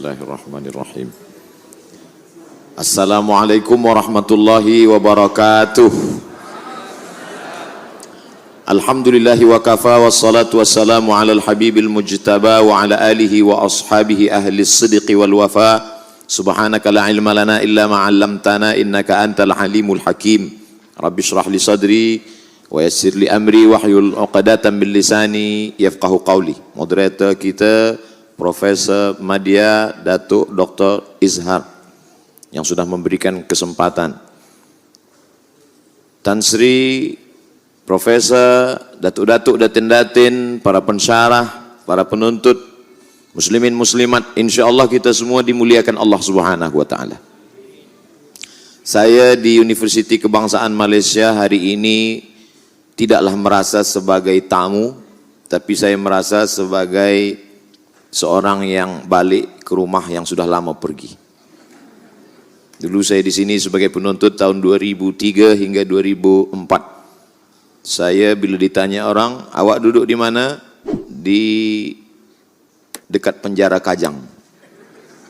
Bismillahirrahmanirrahim. Assalamualaikum warahmatullahi wabarakatuh. Alhamdulillahi wa kafa wassalatu wassalamu ala al-habibil mujtaba wa ala alihi wa ashabihi ahli sidqi wal wafa. Subhanaka la ilma lana illa ma 'allamtana innaka antal alimul hakim. Rabbi shrah li sadri wa yassir li amri wahlul 'uqdatam min lisani yafqahu qawli. Moderator kita Profesor Madya Datuk Dr. Izhar yang sudah memberikan kesempatan. Tan Sri, Profesor, Datuk-datuk, datin-datin, para pensyarah, para penuntut, muslimin muslimat, insyaallah kita semua dimuliakan Allah Subhanahu wa taala. Saya di Universiti Kebangsaan Malaysia hari ini tidaklah merasa sebagai tamu, tapi saya merasa sebagai seorang yang balik ke rumah yang sudah lama pergi. Dulu saya di sini sebagai penuntut tahun 2003 hingga 2004. Saya bila ditanya orang, awak duduk di mana? Di dekat penjara Kajang,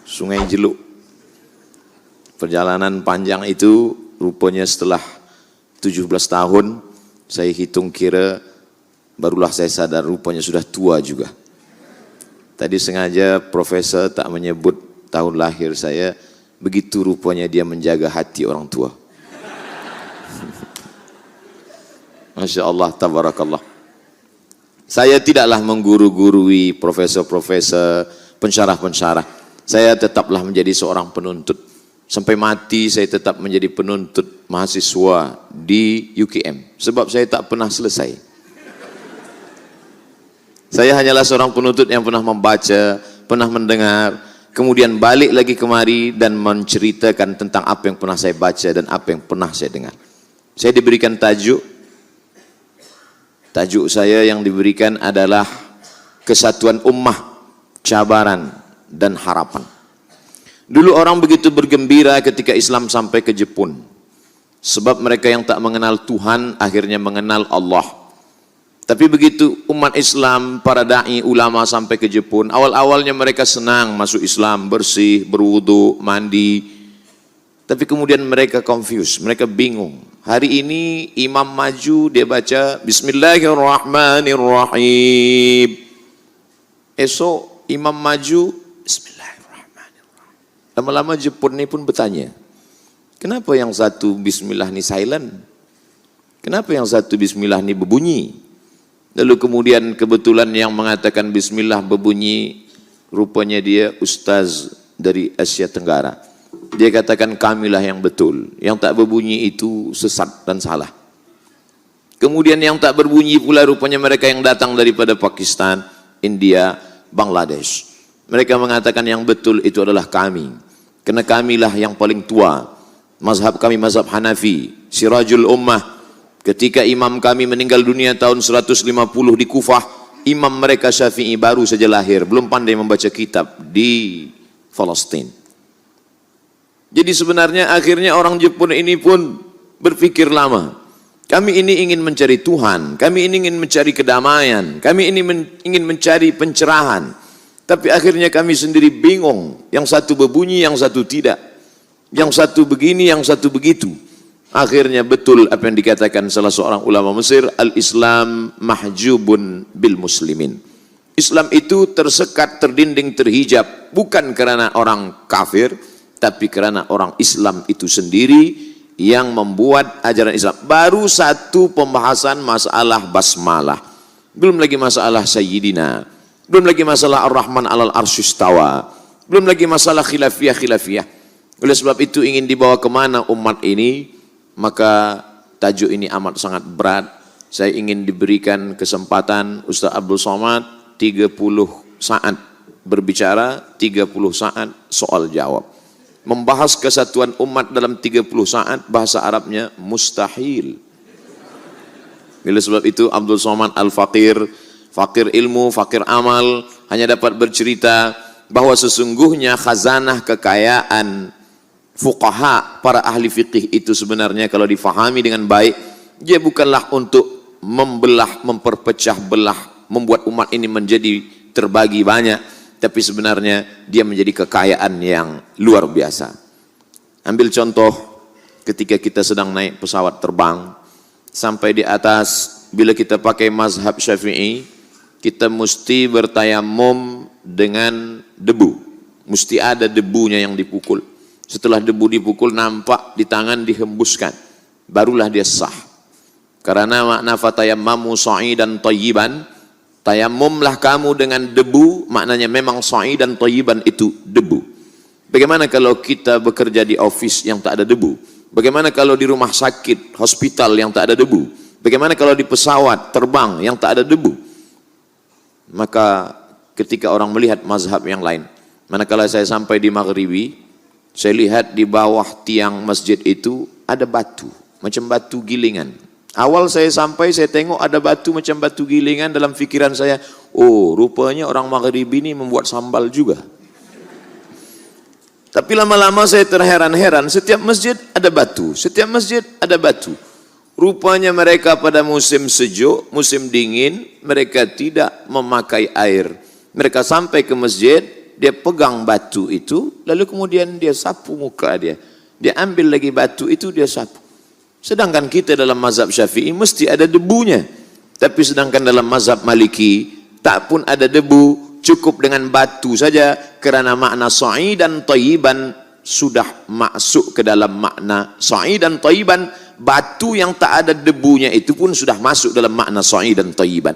Sungai Jeluk. Perjalanan panjang itu rupanya setelah 17 tahun, saya hitung kira barulah saya sadar rupanya sudah tua juga. Tadi sengaja profesor tak menyebut tahun lahir saya, begitu rupanya dia menjaga hati orang tua. Masya Allah, tabarakallah. Saya tidaklah mengguru-gurui profesor-profesor, pensyarah-pensyarah. Saya tetaplah menjadi seorang penuntut. Sampai mati saya tetap menjadi penuntut mahasiswa di UKM. Sebab saya tak pernah selesai. Saya hanyalah seorang penuntut yang pernah membaca, pernah mendengar, kemudian balik lagi kemari dan menceritakan tentang apa yang pernah saya baca dan apa yang pernah saya dengar. Saya diberikan tajuk saya yang diberikan adalah Kesatuan Ummah, Cabaran dan Harapan. Dulu orang begitu bergembira ketika Islam sampai ke Jepun. Sebab mereka yang tak mengenal Tuhan akhirnya mengenal Allah. Tapi begitu umat Islam, para da'i, ulama sampai ke Jepun, awal-awalnya mereka senang masuk Islam, bersih, berwudu, mandi. Tapi kemudian mereka confused, mereka bingung. Hari ini imam maju, dia baca Bismillahirrahmanirrahim. Esok imam maju, Bismillahirrahmanirrahim. Lama-lama Jepun ini pun bertanya, kenapa yang satu Bismillah ni silent? Kenapa yang satu Bismillah ni berbunyi? Lalu kemudian kebetulan yang mengatakan Bismillah berbunyi, rupanya dia ustaz dari Asia Tenggara. Dia katakan kamilah yang betul, yang tak berbunyi itu sesat dan salah. Kemudian yang tak berbunyi pula rupanya mereka yang datang daripada Pakistan, India, Bangladesh. Mereka mengatakan yang betul itu adalah kami, kerana kamilah yang paling tua. Mazhab kami mazhab Hanafi, Sirajul Ummah. Ketika imam kami meninggal dunia tahun 150 di Kufah, imam mereka Syafi'i baru saja lahir, belum pandai membaca kitab di Palestin. Jadi sebenarnya akhirnya orang Jepun ini pun berpikir lama. Kami ini ingin mencari Tuhan, kami ini ingin mencari kedamaian, kami ini ingin mencari pencerahan. Tapi akhirnya kami sendiri bingung, yang satu berbunyi, yang satu tidak. Yang satu begini, yang satu begitu. Akhirnya betul apa yang dikatakan salah seorang ulama Mesir, al-Islam mahjubun bil muslimin. Islam itu tersekat, terdinding, terhijab, bukan karena orang kafir, tapi karena orang Islam itu sendiri yang membuat ajaran Islam. Baru satu pembahasan masalah basmalah, belum lagi masalah sayyidina, belum lagi masalah ar-Rahman alal arsyistawa, belum lagi masalah khilafiyah. Oleh sebab itu ingin dibawa kemana umat ini, maka tajuk ini amat sangat berat. Saya ingin diberikan kesempatan Ustaz Abdul Somad 30 saat berbicara, 30 saat soal jawab. Membahas kesatuan umat dalam 30 saat, bahasa Arabnya mustahil. Oleh sebab itu Abdul Somad Al-Faqir, fakir ilmu, fakir amal, hanya dapat bercerita bahwa sesungguhnya khazanah kekayaan fuqaha, para ahli fikih itu sebenarnya kalau difahami dengan baik, dia bukanlah untuk membelah, memperpecah belah, membuat umat ini menjadi terbagi banyak, tapi sebenarnya dia menjadi kekayaan yang luar biasa. Ambil contoh ketika kita sedang naik pesawat terbang, sampai di atas, bila kita pakai mazhab Syafi'i, kita mesti bertayamum dengan debu. Mesti ada debunya yang dipukul. Setelah debu dipukul, nampak di tangan dihembuskan. Barulah dia sah. Karena makna fatayammamu sa'idan thayyiban, tayamumlah kamu dengan debu, maknanya memang sa'idan thayyiban itu debu. Bagaimana kalau kita bekerja di office yang tak ada debu? Bagaimana kalau di rumah sakit, hospital yang tak ada debu? Bagaimana kalau di pesawat terbang yang tak ada debu? Maka ketika orang melihat mazhab yang lain, manakala saya sampai di Maghribi, saya lihat di bawah tiang masjid itu ada batu, macam batu gilingan. Awal saya sampai, saya tengok ada batu macam batu gilingan. Dalam fikiran saya, oh rupanya orang Maghribi ini membuat sambal juga. Tapi lama-lama saya terheran-heran, setiap masjid ada batu, setiap masjid ada batu. Rupanya mereka pada musim sejuk, musim dingin, mereka tidak memakai air. Mereka sampai ke masjid, dia pegang batu itu, lalu kemudian dia sapu muka dia. Dia ambil lagi batu itu, dia sapu. Sedangkan kita dalam mazhab Syafi'i mesti ada debunya. Tapi sedangkan dalam mazhab Maliki tak pun ada debu, cukup dengan batu saja, kerana makna sa'idan thayyiban sudah masuk ke dalam makna sa'idan thayyiban. Batu yang tak ada debunya itu pun sudah masuk dalam makna sa'idan thayyiban.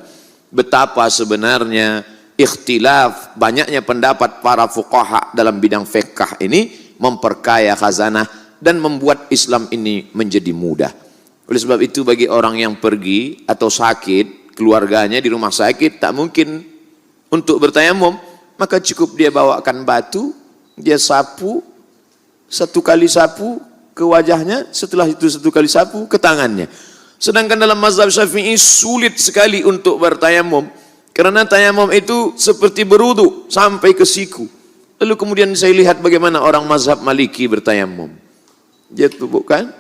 Betapa sebenarnya ikhtilaf, banyaknya pendapat para fuqaha dalam bidang fiqh ini memperkaya khazanah dan membuat Islam ini menjadi mudah. Oleh sebab itu bagi orang yang pergi atau sakit, keluarganya di rumah sakit tak mungkin untuk bertayamum, maka cukup dia bawakan batu, dia sapu, satu kali sapu ke wajahnya, setelah itu satu kali sapu ke tangannya. Sedangkan dalam mazhab Syafi'i sulit sekali untuk bertayamum, karena tayamum itu seperti berwudu sampai ke siku. Lalu kemudian saya lihat bagaimana orang mazhab Maliki bertayamum. Dia tubuhkan,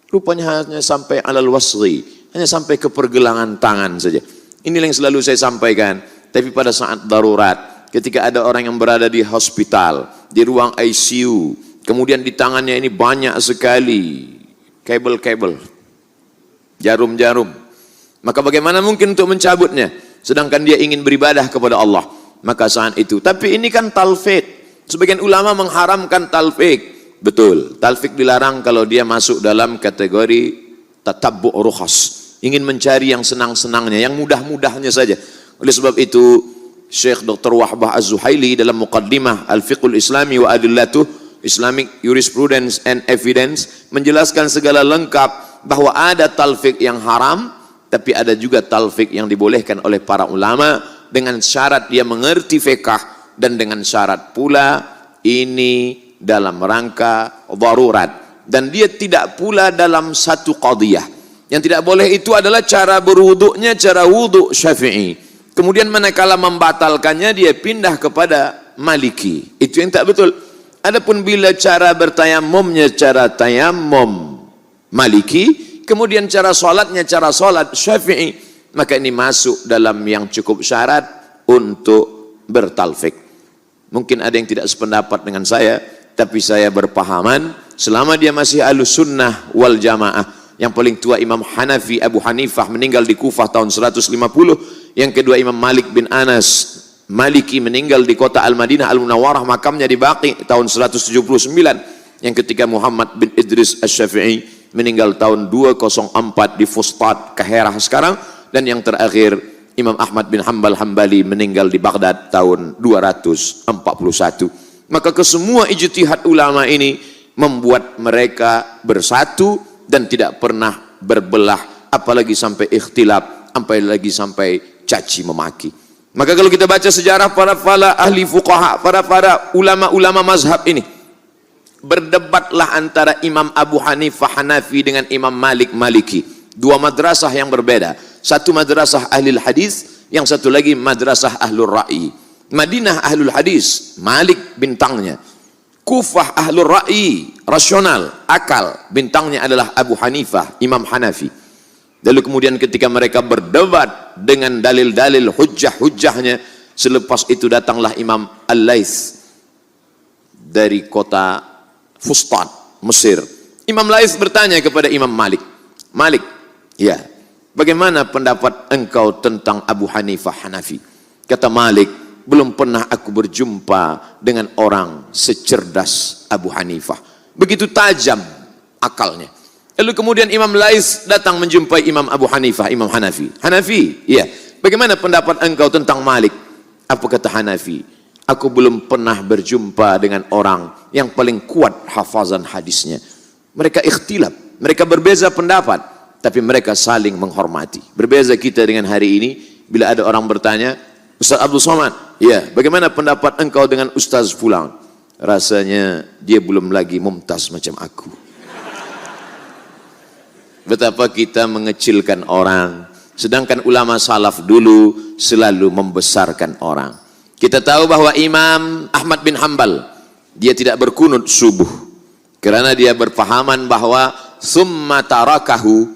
rupanya hanya sampai alal wasri, hanya sampai ke pergelangan tangan saja. Inilah yang selalu saya sampaikan. Tapi pada saat darurat, ketika ada orang yang berada di hospital, di ruang ICU, kemudian di tangannya ini banyak sekali kabel-kabel, jarum-jarum, maka bagaimana mungkin untuk mencabutnya? Sedangkan dia ingin beribadah kepada Allah. Maka saat itu, tapi ini kan talfik. Sebagian ulama mengharamkan talfik. Betul, talfik dilarang kalau dia masuk dalam kategori tatabbu' rukhas, ingin mencari yang senang-senangnya, yang mudah-mudahnya saja. Oleh sebab itu Syekh Dr. Wahbah Az-Zuhaili dalam Muqaddimah Al-Fiqhul Islami wa Adillatuh, Islamic Jurisprudence and Evidence, menjelaskan segala lengkap bahwa ada talfik yang haram, tapi ada juga talfik yang dibolehkan oleh para ulama dengan syarat dia mengerti fiqh, dan dengan syarat pula ini dalam rangka darurat, dan dia tidak pula dalam satu qadiyah. Yang tidak boleh itu adalah cara berwuduknya, cara wuduk Syafi'i. Kemudian manakala membatalkannya, dia pindah kepada Maliki. Itu yang tak betul. Adapun bila cara bertayamumnya cara tayamum Maliki, kemudian cara solatnya cara solat Syafi'i, maka ini masuk dalam yang cukup syarat untuk bertalfik. Mungkin ada yang tidak sependapat dengan saya, tapi saya berpahaman selama dia masih ahlus sunnah wal jamaah. Yang paling tua Imam Hanafi Abu Hanifah meninggal di Kufah tahun 150. Yang kedua Imam Malik bin Anas Maliki meninggal di kota Al-Madinah Al-Munawwarah, makamnya di Baqi tahun 179. Yang ketiga Muhammad bin Idris Asy-Syafi'i meninggal tahun 204 di Fustat, Kaherah sekarang. Dan yang terakhir Imam Ahmad bin Hanbal Hambali meninggal di Baghdad tahun 241. Maka kesemua ijtihad ulama ini membuat mereka bersatu dan tidak pernah berbelah, apalagi sampai ikhtilaf, apalagi sampai caci memaki. Maka kalau kita baca sejarah para ahli fuqaha, para ulama-ulama mazhab ini, berdebatlah antara Imam Abu Hanifah Hanafi dengan Imam Malik Maliki. Dua madrasah yang berbeda. Satu madrasah ahli hadis, yang satu lagi madrasah ahlul ra'i. Madinah ahlul hadis, Malik bintangnya. Kufah ahlul ra'i, rasional, akal, bintangnya adalah Abu Hanifah, Imam Hanafi. Lalu kemudian ketika mereka berdebat dengan dalil-dalil hujjah-hujjahnya, Selepas itu datanglah Imam Al-Laits dari kota Fustat, Mesir. Imam Laits bertanya kepada Imam Malik, Malik, ya, bagaimana pendapat engkau tentang Abu Hanifah Hanafi? Kata Malik, belum pernah aku berjumpa dengan orang secerdas Abu Hanifah. Begitu tajam akalnya. Lalu kemudian Imam Laits datang menjumpai Imam Abu Hanifah, Imam Hanafi. Hanafi, ya, bagaimana pendapat engkau tentang Malik? Apa kata Hanafi? Aku belum pernah berjumpa dengan orang yang paling kuat hafazan hadisnya. Mereka ikhtilaf, mereka berbeza pendapat, tapi mereka saling menghormati. Berbeza kita dengan hari ini, bila ada orang bertanya, Ustaz Abdul Somad, ya, bagaimana pendapat engkau dengan Ustaz Fulan? Rasanya dia belum lagi mumtaz macam aku. Betapa kita mengecilkan orang, sedangkan ulama salaf dulu selalu membesarkan orang. Kita tahu bahwa Imam Ahmad bin Hanbal, dia tidak berkunut subuh, kerana dia berpahaman bahwa summa tarakahu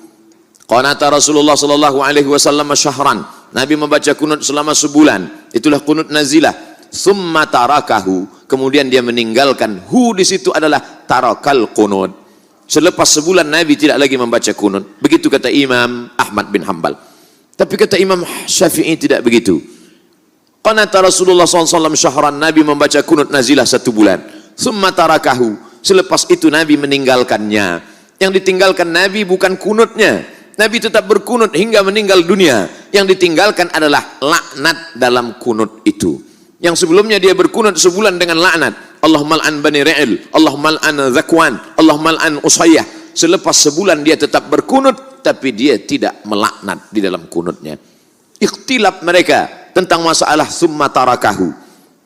qanata Rasulullah sallallahu alaihi wasallam syahran. Nabi membaca kunut selama sebulan. Itulah kunut nazilah. Summa tarakahu, kemudian dia meninggalkan. Di situ adalah tarakal kunut. Selepas sebulan Nabi tidak lagi membaca kunut. Begitu kata Imam Ahmad bin Hanbal. Tapi kata Imam Syafi'i tidak begitu. Qanata Rasulullah SAW syahran, Nabi membaca kunut nazilah 1 bulan. Summa tarakahu, selepas itu Nabi meninggalkannya. Yang ditinggalkan Nabi bukan kunutnya. Nabi tetap berkunut hingga meninggal dunia. Yang ditinggalkan adalah laknat dalam kunut itu. Yang sebelumnya dia berkunut sebulan dengan laknat. Allahumma al'an bani Ra'il, Allahumma al'an Zakwan, Allahumma al'an Usayyah. Selepas sebulan dia tetap berkunut, tapi dia tidak melaknat di dalam kunutnya. Ikhtilaf mereka tentang masalah summa tarakahu.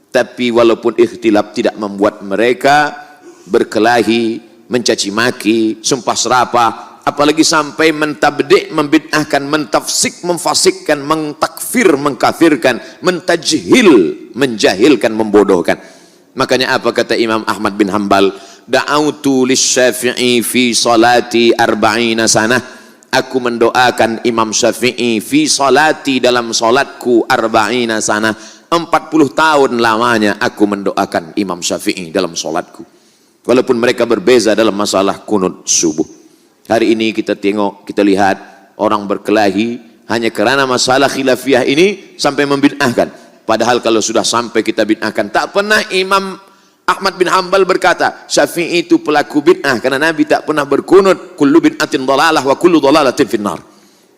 Tapi walaupun ikhtilaf tidak membuat mereka berkelahi, mencaci maki, sumpah serapah, apalagi sampai mentabdi', membid'ahkan, mentafsik, memfasikkan, mentakfir, mengkafirkan, mentajhil, menjahilkan, membodohkan. Makanya apa kata Imam Ahmad bin Hanbal? Da'autu lisyafi'i fi salati arba'ina sanah. Aku mendoakan Imam Syafi'i fi salati, dalam salatku, arba'ina sanah, 40 tahun lamanya aku mendoakan Imam Syafi'i dalam salatku. Walaupun mereka berbeza dalam masalah kunut subuh. Hari ini kita tengok, kita lihat orang berkelahi hanya kerana masalah khilafiyah ini sampai membid'ahkan. Padahal kalau sudah sampai kita bid'ahkan, tak pernah Imam Ahmad bin Hanbal berkata Syafi'i itu pelaku bid'ah, karena Nabi tak pernah berkunut kullu bid'atin dhalalah wa kullu dhalalatin finnar.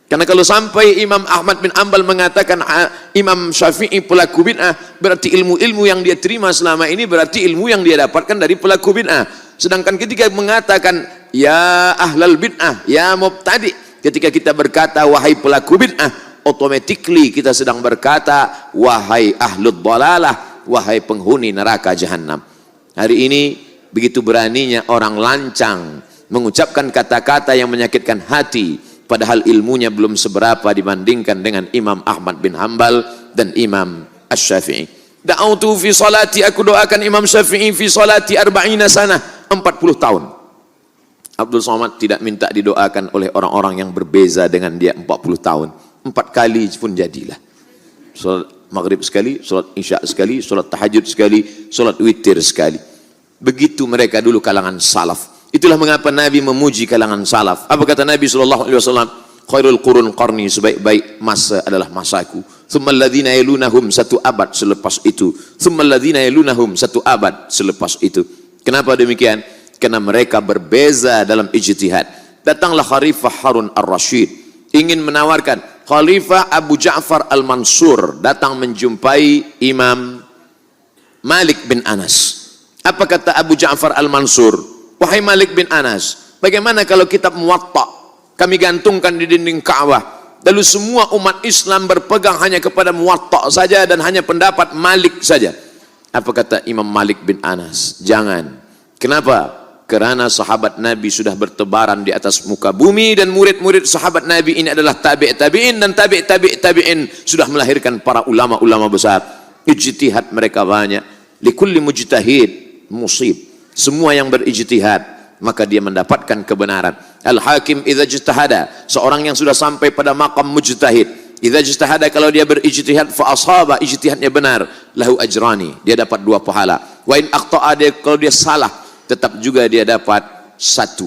Karena kalau sampai Imam Ahmad bin Hanbal mengatakan Imam Syafi'i pelaku bid'ah, berarti ilmu-ilmu yang dia terima selama ini berarti ilmu yang dia dapatkan dari pelaku bid'ah. Sedangkan ketika mengatakan ya ahlal bid'ah, ya mubtadi', ketika kita berkata wahai pelaku bid'ah, automatically kita sedang berkata wahai ahlud dhalalah, wahai penghuni neraka jahanam. Hari ini begitu beraninya orang lancang mengucapkan kata-kata yang menyakitkan hati, padahal ilmunya belum seberapa dibandingkan dengan Imam Ahmad bin Hanbal dan Imam Asy-Syafi'i. Da'autu fi salati, aku doakan Imam Syafi'i fi salati arba'ina sanah, 40 tahun. Abdul Somad tidak minta didoakan oleh orang-orang yang berbeza dengan dia 40 tahun. 4 kali pun jadilah. Salat maghrib sekali, salat isya sekali, salat tahajud sekali, salat witir sekali. Begitu mereka dulu kalangan salaf. Itulah mengapa Nabi memuji kalangan salaf. Apa kata Nabi SAW? Khairul qurun qarni, sebaik-baik masa adalah masaku. Tsumma alladhina yalunahum, 1 abad selepas itu. Tsumma alladhina yalunahum, 1 abad selepas itu. Kenapa demikian? Karena mereka berbeza dalam ijtihad. Datanglah Khalifah Harun ar-Rasyid, ingin menawarkan. Khalifah Abu Ja'far al-Mansur datang menjumpai Imam Malik bin Anas. Apa kata Abu Ja'far al-Mansur? Wahai Malik bin Anas, bagaimana kalau kitab Muwatta kami gantungkan di dinding Ka'bah, lalu semua umat Islam berpegang hanya kepada Muwatta saja dan hanya pendapat Malik saja? Apa kata Imam Malik bin Anas? Jangan. Kenapa? Kerana sahabat Nabi sudah bertebaran di atas muka bumi, dan murid-murid sahabat Nabi ini adalah tabi'in, dan tabi'in sudah melahirkan para ulama-ulama besar. Ijtihad mereka banyak. Likulli mujtahid musib. Semua yang berijtihad maka dia mendapatkan kebenaran. Al-Hakim idza ijtahada, seorang yang sudah sampai pada maqam mujtahid, Idza ijtahada, kalau dia berijtihad fa asaba, ijtihadnya benar, lahu ajrani, dia dapat 2 pahala. Wa in akhta'a, kalau dia salah, tetap juga dia dapat 1,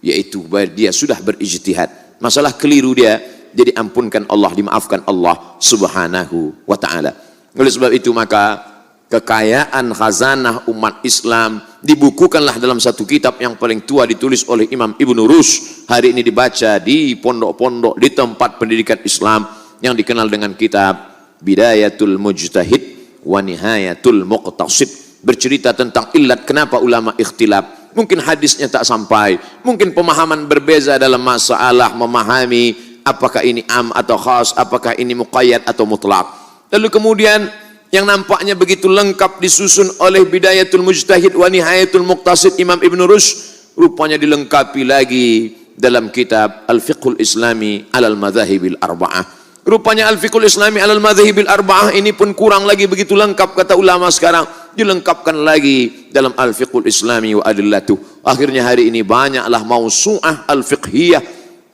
yaitu dia sudah berijtihad. Masalah keliru dia, jadi ampunkan Allah, dimaafkan Allah Subhanahu wa taala. Oleh sebab itu maka kekayaan khazanah umat Islam dibukukanlah dalam satu kitab yang paling tua, ditulis oleh Imam Ibnu Rushd, hari ini dibaca di pondok-pondok, di tempat pendidikan Islam, yang dikenal dengan kitab Bidayatul Mujtahid wa Nihayatul Muqtasid, bercerita tentang illat kenapa ulama ikhtilaf. Mungkin hadisnya tak sampai, mungkin pemahaman berbeza dalam masalah memahami apakah ini am atau khas, apakah ini muqayyad atau mutlak. Lalu kemudian yang nampaknya begitu lengkap disusun oleh Bidayatul Mujtahid wa Nihayatul Muqtasid Imam Ibnu Rushd, rupanya dilengkapi lagi dalam kitab Al-Fiqhul Islami alal Madzahibil Arba'ah. Rupanya Al-Fiqhul Islami alal Madzahibil Arba'ah ini pun kurang lagi begitu lengkap, kata ulama sekarang, dilengkapkan lagi dalam Al-Fiqhul Islami wa Adillatuh. Akhirnya hari ini banyaklah mausu'ah al-fiqhiyah,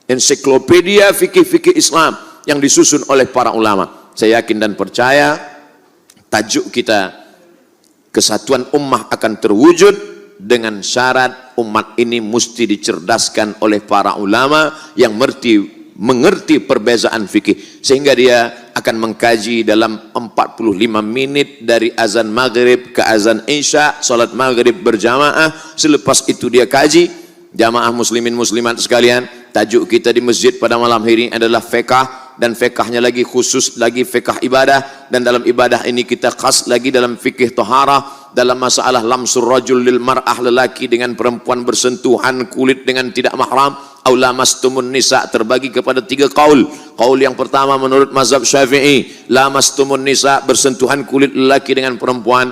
ensiklopedia fikih-fikih Islam yang disusun oleh para ulama. Saya yakin dan percaya tajuk kita, kesatuan ummah akan terwujud dengan syarat umat ini mesti dicerdaskan oleh para ulama yang mengerti perbezaan fikih, sehingga dia akan mengkaji dalam 45 menit dari azan maghrib ke azan isya, salat maghrib berjamaah. Selepas itu dia kaji. Jamaah muslimin muslimat sekalian, tajuk kita di masjid pada malam hari ini adalah fiqh, dan fiqhnya lagi khusus lagi fiqh ibadah, dan dalam ibadah ini kita khas lagi dalam fikih taharah, dalam masalah lamsur rajul lil mar'ah, lelaki dengan perempuan bersentuhan kulit dengan tidak mahram, au lamastumun nisa, terbagi kepada 3 qaul. Qaul yang pertama menurut mazhab Syafi'i, lamastumun nisa, bersentuhan kulit lelaki dengan perempuan,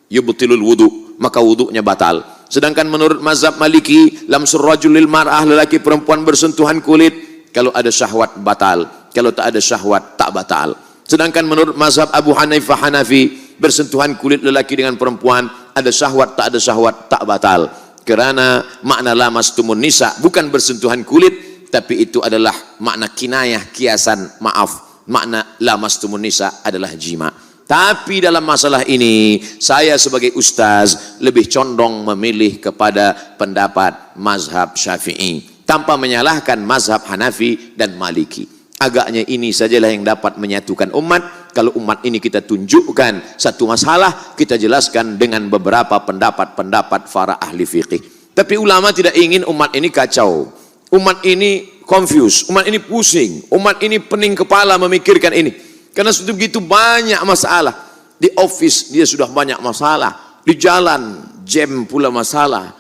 yubtilul wudu, maka wudunya batal. Sedangkan menurut mazhab Maliki, lamsur rajul lil mar'ah, lelaki perempuan bersentuhan kulit, kalau ada syahwat batal, kalau tak ada syahwat tak batal. Sedangkan menurut mazhab Abu Hanifah Hanafi, bersentuhan kulit lelaki dengan perempuan, ada syahwat tak ada syahwat tak batal. Kerana makna lamastumun nisa bukan bersentuhan kulit, tapi itu adalah makna kinayah, kiasan, maaf, makna lamastumun nisa adalah jima. Tapi dalam masalah ini, saya sebagai ustaz lebih condong memilih kepada pendapat mazhab Syafi'i, tanpa menyalahkan mazhab Hanafi dan Maliki. Agaknya ini sajalah yang dapat menyatukan umat. Kalau umat ini kita tunjukkan satu masalah, kita jelaskan dengan beberapa pendapat-pendapat para ahli fikih. Tapi ulama tidak ingin umat ini kacau, umat ini confused, umat ini pusing, umat ini pening kepala memikirkan ini. Karena sudah begitu banyak masalah. Di office dia sudah banyak masalah, di jalan jam pula masalah,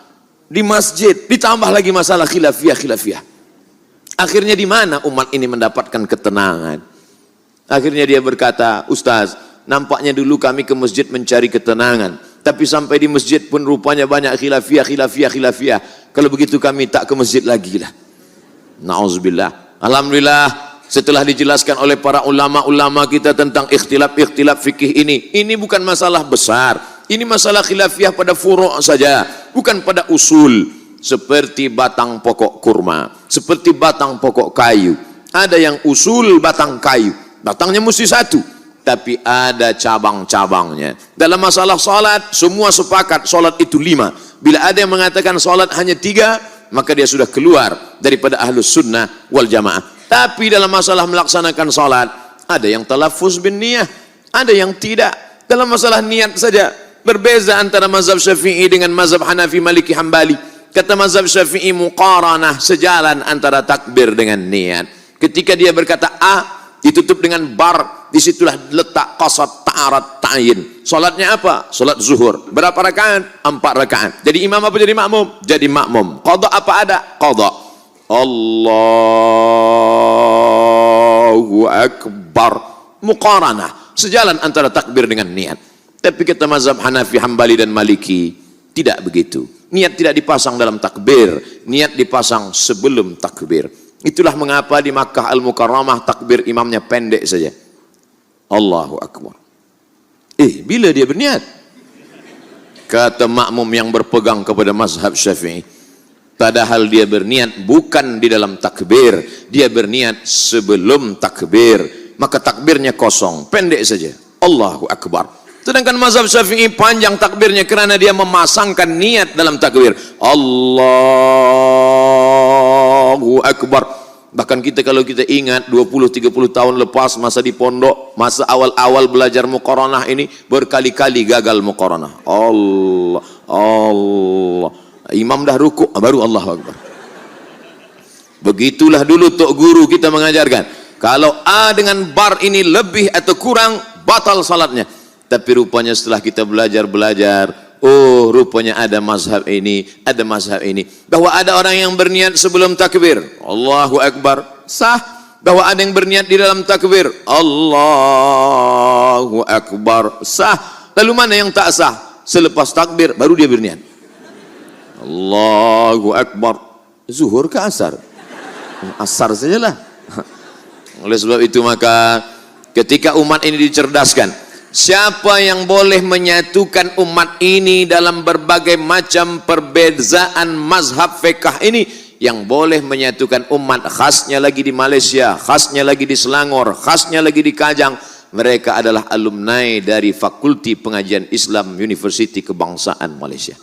di masjid ditambah lagi masalah khilafiyah. Akhirnya di mana umat ini mendapatkan ketenangan? Akhirnya dia berkata, Ustaz, nampaknya dulu kami ke masjid mencari ketenangan, tapi sampai di masjid pun rupanya banyak khilafiyah. Kalau begitu kami tak ke masjid lagi lah. Na'udzubillah. Alhamdulillah, setelah dijelaskan oleh para ulama-ulama kita tentang ikhtilaf fikih ini bukan masalah besar. Ini masalah khilafiyah pada furu' saja, bukan pada usul. Seperti batang pokok kurma, seperti batang pokok kayu. Ada yang usul batang kayu, batangnya mesti satu, tapi ada cabang-cabangnya. Dalam masalah salat, semua sepakat salat itu 5. Bila ada yang mengatakan salat hanya 3, maka dia sudah keluar daripada ahlus sunnah wal jamaah. Tapi dalam masalah melaksanakan salat, ada yang talaffuz bin niyah, ada yang tidak. Dalam masalah niat saja berbeza antara mazhab Syafi'i dengan mazhab Hanafi, Maliki, Hambali. Kata mazhab Syafi'i muqaranah, sejalan antara takbir dengan niat. Ketika dia berkata A, ditutup dengan bar, disitulah letak qasad, ta'arat, ta'yin. Salatnya apa? Salat zuhur. Berapa rakaat? 4 rakaat. Jadi imam apa jadi makmum? Jadi makmum. Qadha apa ada? Qadha. Allahu Akbar, muqaranah, sejalan antara takbir dengan niat. Tapi kata mazhab Hanafi, Hambali dan Maliki, tidak begitu. Niat tidak dipasang dalam takbir, niat dipasang sebelum takbir. Itulah mengapa di Makkah Al-Mukarramah takbir imamnya pendek saja, Allahu Akbar. Bila dia berniat? Kata makmum yang berpegang kepada mazhab Syafi'i, Padahal dia berniat bukan di dalam takbir, dia berniat sebelum takbir, maka takbirnya kosong, pendek saja, Allahu Akbar. Sedangkan mazhab Syafi'i panjang takbirnya karena dia memasangkan niat dalam takbir, Allahu Akbar. Bahkan kita kalau kita ingat 20-30 tahun lepas masa di pondok, masa awal-awal belajar muqaranah ini, berkali-kali gagal muqaranah. Allah, imam dah rukuk baru Allahu Akbar. Begitulah dulu tok guru kita mengajarkan. Kalau A dengan bar ini lebih atau kurang, batal salatnya. Tapi rupanya setelah kita belajar, oh rupanya ada mazhab ini, ada mazhab ini. Bahwa ada orang yang berniat sebelum takbir, Allahu Akbar, sah. Bahwa ada yang berniat di dalam takbir, Allahu Akbar, sah. Lalu mana yang tak sah? Selepas takbir baru dia berniat, Allahu Akbar. Zuhur ke asar? Asar sajalah. Oleh sebab itu maka ketika umat ini dicerdaskan, siapa yang boleh menyatukan umat ini dalam berbagai macam perbezaan mazhab fiqh ini, yang boleh menyatukan umat, khasnya lagi di Malaysia, khasnya lagi di Selangor, khasnya lagi di Kajang, mereka adalah alumni dari Fakulti Pengajian Islam Universiti Kebangsaan Malaysia.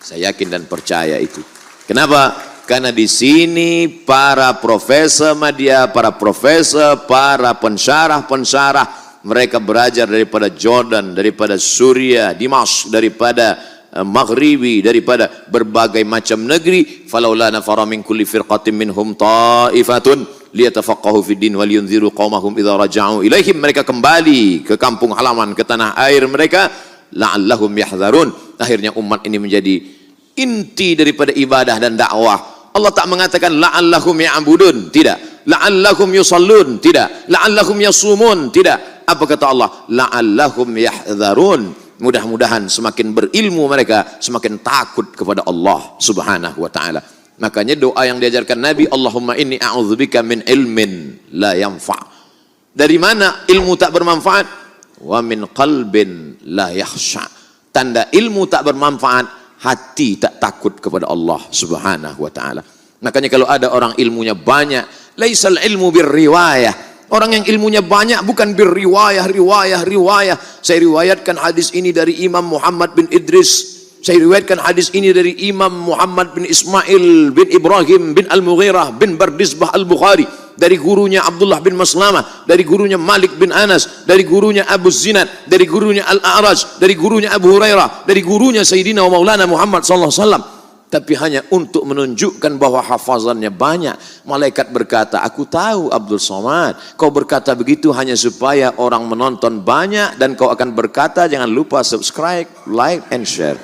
Saya yakin dan percaya itu. Kenapa? Karena di sini para profesor media, para profesor, para pensyarah, mereka belajar daripada Jordan, daripada Suria, Dimash, daripada Maghribi, daripada berbagai macam negeri. Falaula nafara min kulli firqatin minhum ta'ifatun liyatafaqahu fid din wal yunziru qaumahum idza raja'u ilaihim. Mereka kembali ke kampung halaman, ke tanah air mereka, la'allahum yahdharun. Akhirnya umat ini menjadi inti daripada ibadah dan dakwah. Allah tak mengatakan la'allahum ya'budun, tidak. La'allahum yusallun, tidak. La'allahum yasumun, tidak. Apa kata Allah? La'allahum yahdharun. Mudah-mudahan semakin berilmu mereka, semakin takut kepada Allah Subhanahu wa taala. Makanya doa yang diajarkan Nabi, Allahumma inni a'udzubika min ilmin la yanfa'. Dari mana ilmu tak bermanfaat? Wa min qalbin la yakhsha'. Tanda ilmu tak bermanfaat, hati tak takut kepada Allah Subhanahu wa taala. Makanya kalau ada orang ilmunya banyak, laisal ilmu birriwayah. Orang yang ilmunya banyak bukan birriwayah, riwayah. Saya riwayatkan hadis ini dari Imam Muhammad bin Idris. Saya riwayatkan hadis ini dari Imam Muhammad bin Ismail bin Ibrahim bin Al-Mughirah bin Bardisbah Al-Bukhari. Dari gurunya Abdullah bin Maslamah, dari gurunya Malik bin Anas, dari gurunya Abu Zinad, dari gurunya Al-A'raj, dari gurunya Abu Hurairah, dari gurunya Sayyidina wa Maulana Muhammad sallallahu alaihi wasallam. Tapi hanya untuk menunjukkan bahwa hafazannya banyak. Malaikat berkata, aku tahu Abdul Somad, kau berkata begitu hanya supaya orang menonton banyak, dan kau akan berkata jangan lupa subscribe, like and share.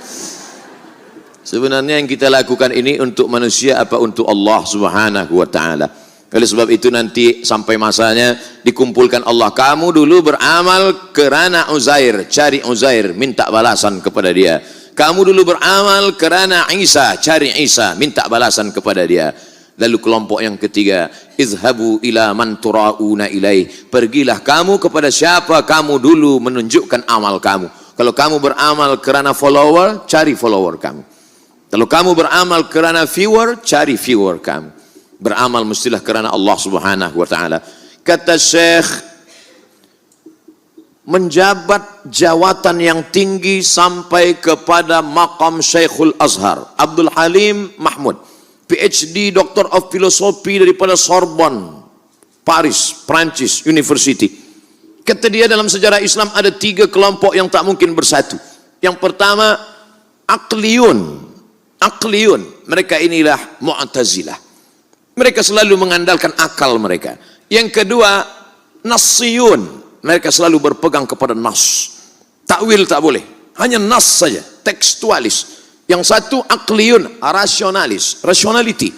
Sebenarnya yang kita lakukan ini untuk manusia apa untuk Allah Subhanahu wa taala. Oleh sebab itu nanti sampai masanya dikumpulkan Allah. Kamu dulu beramal kerana Uzair, cari Uzair, minta balasan kepada dia. Kamu dulu beramal kerana Isa, cari Isa, minta balasan kepada dia. Lalu kelompok yang ketiga, izhabu ila man turauna ilaih. Pergilah kamu kepada siapa kamu dulu menunjukkan amal kamu. Kalau kamu beramal kerana follower, cari follower kamu. Kalau kamu beramal kerana viewer, cari viewer kamu. Beramal mestilah kerana Allah Subhanahu wa taala. Kata Syekh, menjabat jawatan yang tinggi sampai kepada maqam Syekhul Azhar Abdul Halim Mahmud, PhD Doctor of Philosophy daripada Sorbonne, Paris, Prancis University. Kata dia, dalam sejarah Islam ada 3 kelompok yang tak mungkin bersatu. Yang pertama, Aqliyun. Mereka inilah Mu'tazilah. Mereka selalu mengandalkan akal mereka. Yang kedua, Nassiyun. Mereka selalu berpegang kepada nas. Takwil tak boleh, hanya nas saja, tekstualis. Yang satu Aqliyun, rasionalis, rationality.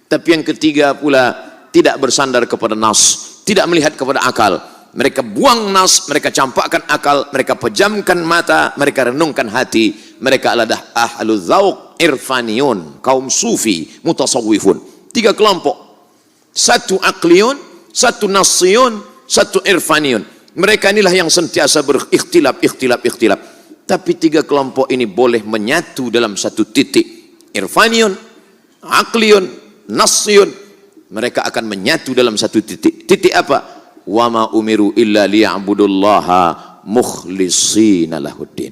Tapi yang ketiga pula tidak bersandar kepada nas, tidak melihat kepada akal. Mereka buang nas, mereka campakkan akal, mereka pejamkan mata, mereka renungkan hati. Mereka adalah ahlu dzauq, irfaniyun, kaum sufi, mutasawwifun. 3 kelompok. Satu Aqliyun, satu Nassiyun, satu Irfaniyun. Mereka inilah yang sentiasa berikhtilaf. Tapi 3 kelompok ini boleh menyatu dalam satu titik. Irfaniyun, aqliyun, nasyun. Mereka akan menyatu dalam satu titik. Titik apa? Wa ma umiru illa liya'budullaha mukhlishina lahuddin.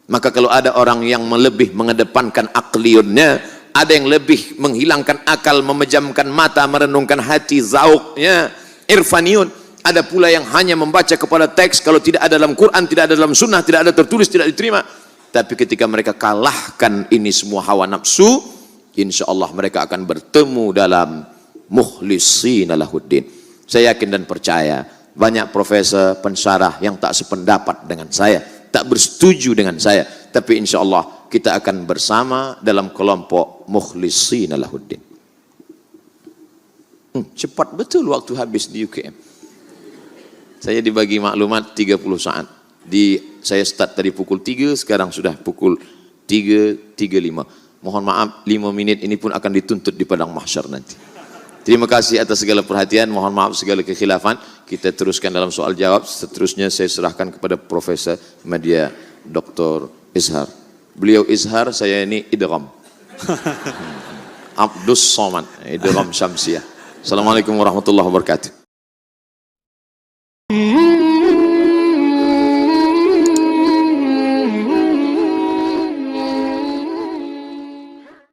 Maka kalau ada orang yang lebih mengedepankan akliyunnya, ada yang lebih menghilangkan akal, memejamkan mata, merenungkan hati, zauknya, irfaniyun. Ada pula yang hanya membaca kepada teks, kalau tidak ada dalam Quran, tidak ada dalam sunnah, tidak ada tertulis, tidak diterima. Tapi ketika mereka kalahkan ini semua hawa nafsu, insya Allah mereka akan bertemu dalam mukhlishina lahuddin. Saya yakin dan percaya banyak profesor pensyarah yang tak sependapat dengan saya, tak bersetuju dengan saya, tapi insya Allah kita akan bersama dalam kelompok mukhlishina lahuddin. Cepat betul waktu habis di UKM. Saya dibagi maklumat 30 saat. Saya start tadi pukul 3, sekarang sudah pukul 3.35. Mohon maaf, 5 menit ini pun akan dituntut di padang mahsyar nanti. Terima kasih atas segala perhatian, mohon maaf segala kekhilafan. Kita teruskan dalam soal jawab. Seterusnya saya serahkan kepada Profesor Media Dr. Izhar. Beliau Izhar, saya ini idgham. Abdus Somad, idgham Syamsiah. Assalamualaikum warahmatullahi wabarakatuh.